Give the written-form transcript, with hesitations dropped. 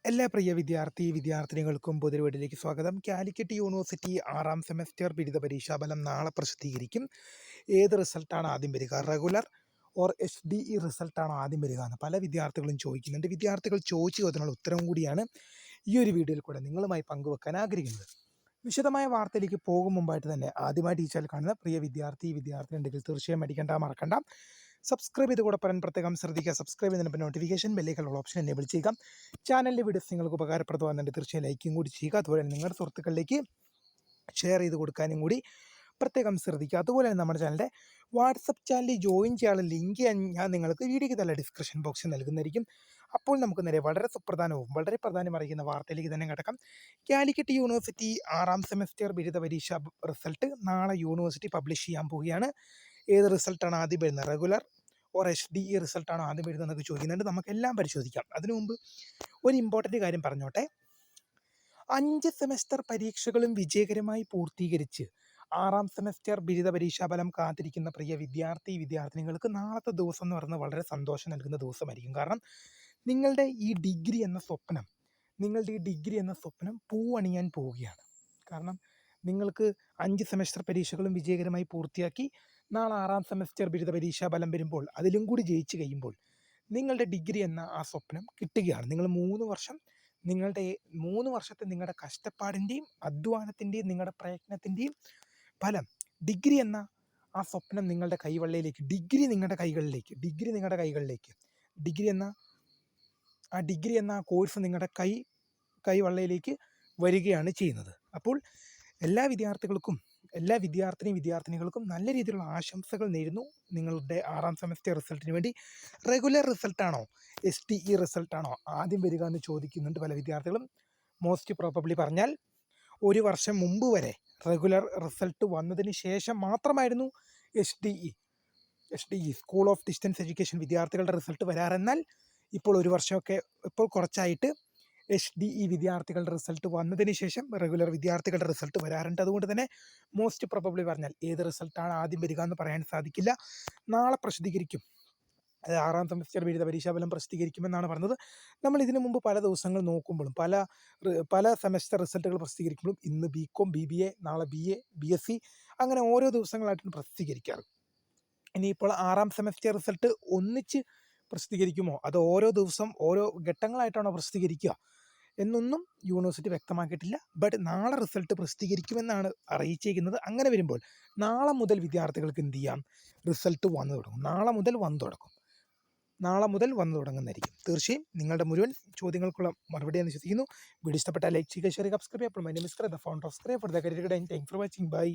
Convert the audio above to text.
എല്ലാ പ്രിയ വിദ്യാർത്ഥിനികൾക്കും പൊതുവീടിലേക്ക് സ്വാഗതം. Calicut university 6ാം semester ബിരുദ പരീക്ഷാഫലം നാളെ പ്രസിദ്ധീകരിക്കും. ഏത് റിസൾട്ടാണ് ആദ്യം വരിക, റെഗുലർ ഓർ HDE റിസൾട്ടാണോ ആദ്യം വരിക എന്ന് പല വിദ്യാർത്ഥികളും ചോദിക്കുന്നുണ്ട്. വിദ്യാർത്ഥികൾ ചോദിച്ചു അതിനുള്ള ഉത്തരം കൂടിയാണ് ഈ ഒരു വീഡിയോയിൽ കൂടെ നിങ്ങളുമായി പങ്കുവെക്കാൻ ആഗ്രഹിക്കുന്നത്. വിശദമായ വാർത്തയിലേക്ക് പോകും മുമ്പായിട്ട് തന്നെ ആദ്യമായിട്ട് ഈ ചാനൽ കാണുന്ന പ്രിയ വിദ്യാർത്ഥിനി ഉണ്ടെങ്കിൽ തീർച്ചയായും മറക്കണ്ട സബ്സ്ക്രൈബ് ചെയ്ത് കൂടെ പറയാൻ പ്രത്യേകം ശ്രദ്ധിക്കുക. സബ്സ്ക്രൈബ് ചെയ്യുന്നതിന് നോട്ടിഫിക്കേഷൻ ബെല്ലേക്കുള്ള ഓപ്ഷൻ എനേബിൾ ചെയ്യുക. ചാനലിലെ വീഡിയോസ് നിങ്ങൾക്ക് ഉപകാരപ്രദമാകുന്നുണ്ട് തീർച്ചയായും ലൈക്കും കൂടി ചെയ്യുക. അതുപോലെ നിങ്ങളുടെ സുഹൃത്തുക്കളിലേക്ക് ഷെയർ ചെയ്ത് കൊടുക്കാനും കൂടി പ്രത്യേകം ശ്രദ്ധിക്കുക. അതുപോലെ തന്നെ നമ്മുടെ ചാനലിൻ്റെ വാട്സപ്പ് ചാനലിൽ ജോയിൻ ചെയ്യാനുള്ള ലിങ്ക് ഞാൻ നിങ്ങൾക്ക് വീഡിയോയ്ക്ക് തന്നെ ഡിസ്ക്രിപ്ഷൻ ബോക്സിൽ നൽകുന്നതായിരിക്കും. അപ്പോൾ നമുക്ക് നേരെ വളരെ സുപ്രധാനവും വളരെ പ്രാധാന്യമറിയിക്കുന്ന വാർത്തയിലേക്ക് തന്നെ കിടക്കാം. കാലിക്കറ്റ് യൂണിവേഴ്സിറ്റി 6ാം സെമസ്റ്റർ ബിരുദ പരീക്ഷ റിസൾട്ട് നാളെ യൂണിവേഴ്സിറ്റി പബ്ലിഷ് ചെയ്യാൻ പോവുകയാണ്. ഏത് റിസൾട്ടാണ് ആദ്യം വരുന്നത്, റെഗുലർ ഓർ HDE റിസൾട്ടാണോ ആദ്യം വരുന്നതെന്നൊക്കെ ചോദിക്കുന്നുണ്ട്. നമുക്കെല്ലാം പരിശോധിക്കാം. അതിനു മുമ്പ് ഒരു ഇമ്പോർട്ടൻ്റ് കാര്യം പറഞ്ഞോട്ടെ. 5 സെമസ്റ്റർ പരീക്ഷകളും വിജയകരമായി പൂർത്തീകരിച്ച് 6ാം സെമസ്റ്റർ ബിരുദ പരീക്ഷാഫലം കാത്തിരിക്കുന്ന പ്രിയ വിദ്യാർത്ഥിനികൾക്ക് നാളത്തെ ദിവസം എന്ന് പറയുന്നത് വളരെ സന്തോഷം നൽകുന്ന ദിവസമായിരിക്കും. കാരണം നിങ്ങളുടെ ഈ ഡിഗ്രി എന്ന സ്വപ്നം പൂവണിയാൻ പോവുകയാണ്. കാരണം നിങ്ങൾക്ക് 5 സെമസ്റ്റർ പരീക്ഷകളും വിജയകരമായി പൂർത്തിയാക്കി നാളെ 6ാം സെമസ്റ്റർ ബിരുദ പരീക്ഷാഫലം വരുമ്പോൾ അതിലും കൂടി ജയിച്ചു കഴിയുമ്പോൾ നിങ്ങളുടെ ഡിഗ്രി എന്ന ആ സ്വപ്നം കിട്ടുകയാണ്. നിങ്ങൾ 3 വർഷത്തെ നിങ്ങളുടെ കഷ്ടപ്പാടിൻ്റെയും അധ്വാനത്തിൻ്റെയും നിങ്ങളുടെ പ്രയത്നത്തിൻ്റെയും ഫലം ഡിഗ്രി എന്ന ആ സ്വപ്നം നിങ്ങളുടെ കൈവെള്ളയിലേക്ക്, ഡിഗ്രി നിങ്ങളുടെ കൈകളിലേക്ക് ഡിഗ്രി എന്ന ആ കോഴ്സ് നിങ്ങളുടെ കൈവെള്ളയിലേക്ക് വരികയാണ് ചെയ്യുന്നത്. അപ്പോൾ എല്ലാ വിദ്യാർത്ഥിനികൾക്കും നല്ല രീതിയിലുള്ള ആശംസകൾ നേരുന്നു. നിങ്ങളുടെ 6ാം സെമസ്റ്റർ റിസൾട്ടിന് വേണ്ടി റെഗുലർ റിസൾട്ടാണോ HDE റിസൾട്ടാണോ ആദ്യം വരിക എന്ന് ചോദിക്കുന്നുണ്ട് പല വിദ്യാർത്ഥികളും. മോസ്റ്റ് പ്രോബബ്ലി പറഞ്ഞാൽ ഒരു വർഷം മുമ്പ് വരെ റെഗുലർ റിസൾട്ട് വന്നതിന് ശേഷം മാത്രമായിരുന്നു HDE school of distance education വിദ്യാർത്ഥികളുടെ റിസൾട്ട് വരാറെന്നാൽ ഇപ്പോൾ കുറച്ചായിട്ട് HDE വിദ്യാർത്ഥികളുടെ റിസൾട്ട് വന്നതിന് ശേഷം റെഗുലർ വിദ്യാർത്ഥികളുടെ റിസൾട്ട് വരാറുണ്ട്. അതുകൊണ്ട് തന്നെ മോസ്റ്റ് പ്രോബബ്ലി പറഞ്ഞാൽ ഏത് റിസൾട്ടാണ് ആദ്യം വരിക എന്ന് പറയാൻ സാധിക്കില്ല. നാളെ പ്രസിദ്ധീകരിക്കും. അത് 6ാം സെമസ്റ്റർ ബിരുദ പരീക്ഷാഫലം പ്രസിദ്ധീകരിക്കുമെന്നാണ് പറഞ്ഞത്. നമ്മൾ ഇതിനു മുമ്പ് പല ദിവസങ്ങൾ നോക്കുമ്പോഴും പല സെമസ്റ്റർ റിസൾട്ടുകൾ പ്രസിദ്ധീകരിക്കുമ്പോഴും ഇന്ന് BCom BBA, നാളെ BA BSc അങ്ങനെ ഓരോ ദിവസങ്ങളായിട്ടാണ് പ്രസിദ്ധീകരിക്കാറ്. ഇനിയിപ്പോൾ 6ാം സെമസ്റ്റർ റിസൾട്ട് ഒന്നിച്ച് പ്രസിദ്ധീകരിക്കുമോ, അത് ഓരോ ദിവസം ഓരോ ഘട്ടങ്ങളായിട്ടാണോ പ്രസിദ്ധീകരിക്കുക എന്നൊന്നും യൂണിവേഴ്സിറ്റി വ്യക്തമാക്കിയിട്ടില്ല. ബട്ട് നാളെ റിസൾട്ട് പ്രസിദ്ധീകരിക്കുമെന്നാണ് അറിയിച്ചിരിക്കുന്നത്. അങ്ങനെ വരുമ്പോൾ നാളെ മുതൽ വിദ്യാർത്ഥികൾക്ക് എന്ത് ചെയ്യാം, റിസൾട്ട് വന്നു തുടങ്ങും. നാളെ മുതൽ വന്നു തുടങ്ങുന്നതായിരിക്കും. തീർച്ചയായും നിങ്ങളുടെ മുഴുവൻ ചോദ്യങ്ങൾക്കുള്ള മറുപടി എന്ന് വിശ്വസിക്കുന്നു. വീഡിയോ ഇഷ്ടപ്പെട്ടാൽ ലൈക്ക് ചെയ്യുക, ഷെയർ ചെയ്യുക, സബ്സ്ക്രൈബ് ചെയ്യുക. അപ്പോൾ my name is the founder of scribe for the career guide. Thank for watching. By.